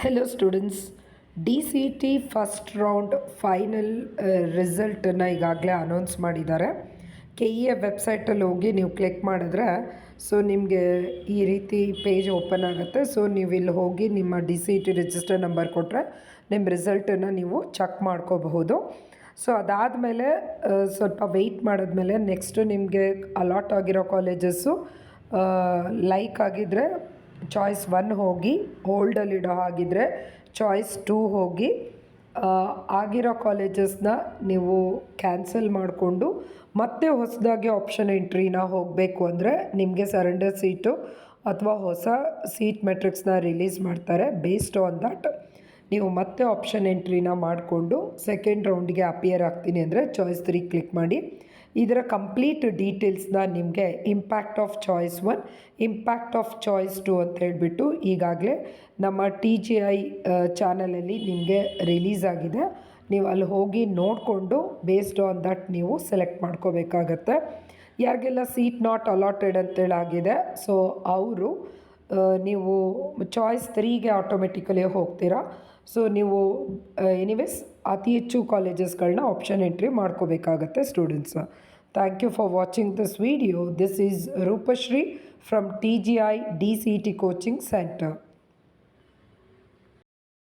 Hello students, D C T first round final ರಿಸಲ್ಟನ್ನು ಈಗಾಗಲೇ announce ಮಾಡಿದ್ದಾರೆ. ಕೆ ಇ ಎ ವೆಬ್ಸೈಟಲ್ಲಿ ಹೋಗಿ ನೀವು ಕ್ಲಿಕ್ ಮಾಡಿದ್ರೆ ನಿಮಗೆ ಈ ರೀತಿ ಪೇಜ್ ಓಪನ್ ಆಗುತ್ತೆ. ನೀವು ಇಲ್ಲಿ ಹೋಗಿ ನಿಮ್ಮ D C T register number ಕೊಟ್ಟರೆ ನಿಮ್ಮ ರಿಸಲ್ಟನ್ನು ನೀವು ಚೆಕ್ ಮಾಡ್ಕೋಬಹುದು. ಅದಾದಮೇಲೆ ಸ್ವಲ್ಪ ವೆಯ್ಟ್ ಮಾಡಿದ್ಮೇಲೆ ನೆಕ್ಸ್ಟು ನಿಮಗೆ ಅಲಾಟ್ ಆಗಿರೋ ಕಾಲೇಜಸ್ಸು ಲೈಕ್ ಆಗಿದ್ದರೆ ಚಾಯ್ಸ್ 1 ಹೋಗಿ, ಹೋಲ್ಡಲ್ಲಿಡೋ ಹಾಗಿದ್ರೆ ಚಾಯ್ಸ್ 2 ಹೋಗಿ, ಆಗಿರೋ ಕಾಲೇಜಸ್ನ ನೀವು ಕ್ಯಾನ್ಸಲ್ ಮಾಡಿಕೊಂಡು ಮತ್ತೆ ಹೊಸದಾಗಿ ಆಪ್ಷನ್ ಎಂಟ್ರಿನ ಹೋಗಬೇಕು ಅಂದರೆ ನಿಮಗೆ ಸರೆಂಡರ್ ಸೀಟು ಅಥವಾ ಹೊಸ ಸೀಟ್ ಮೆಟ್ರಿಕ್ಸ್ನ ರಿಲೀಸ್ ಮಾಡ್ತಾರೆ. ಬೇಸ್ಡ್ ಆನ್ ದಟ್ ನೀವು ಮತ್ತೆ ಆಪ್ಷನ್ ಎಂಟ್ರಿನ ಮಾಡಿಕೊಂಡು ಸೆಕೆಂಡ್ ರೌಂಡಿಗೆ ಅಪಿಯರ್ ಆಗ್ತೀನಿ ಅಂದರೆ ಚಾಯ್ಸ್ 3 ಕ್ಲಿಕ್ ಮಾಡಿ. ಇದರ ಕಂಪ್ಲೀಟ್ ಡೀಟೇಲ್ಸ್ನ ನಿಮಗೆ impact of choice 1, impact of choice 2 ಅಂತ ಹೇಳಿಬಿಟ್ಟು ಈಗಾಗಲೇ ನಮ್ಮ TGI ಚಾನಲಲ್ಲಿ ನಿಮಗೆ ರಿಲೀಸ್ ಆಗಿದೆ. ನೀವು ಅಲ್ಲಿ ಹೋಗಿ ನೋಡಿಕೊಂಡು ಬೇಸ್ಡ್ ಆನ್ ದಟ್ ನೀವು ಸೆಲೆಕ್ಟ್ ಮಾಡ್ಕೋಬೇಕಾಗತ್ತೆ. ಯಾರಿಗೆಲ್ಲ ಸೀಟ್ ನಾಟ್ ಅಲಾಟೆಡ್ ಅಂತೇಳಾಗಿದೆ ಅವರು ನೀವು ಚಾಯ್ಸ್ 3ಗೆ ಆಟೋಮೆಟಿಕಲಿ ಹೋಗ್ತೀರಾ. ನೀವು ಎನಿವೇಸ್ ಅತಿ ಹೆಚ್ಚು ಕಾಲೇಜಸ್ಗಳನ್ನ ಆಪ್ಷನ್ ಎಂಟ್ರಿ ಮಾಡ್ಕೋಬೇಕಾಗತ್ತೆ students. Thank you for watching this video. This is Rupashree from TGI DCET coaching centre.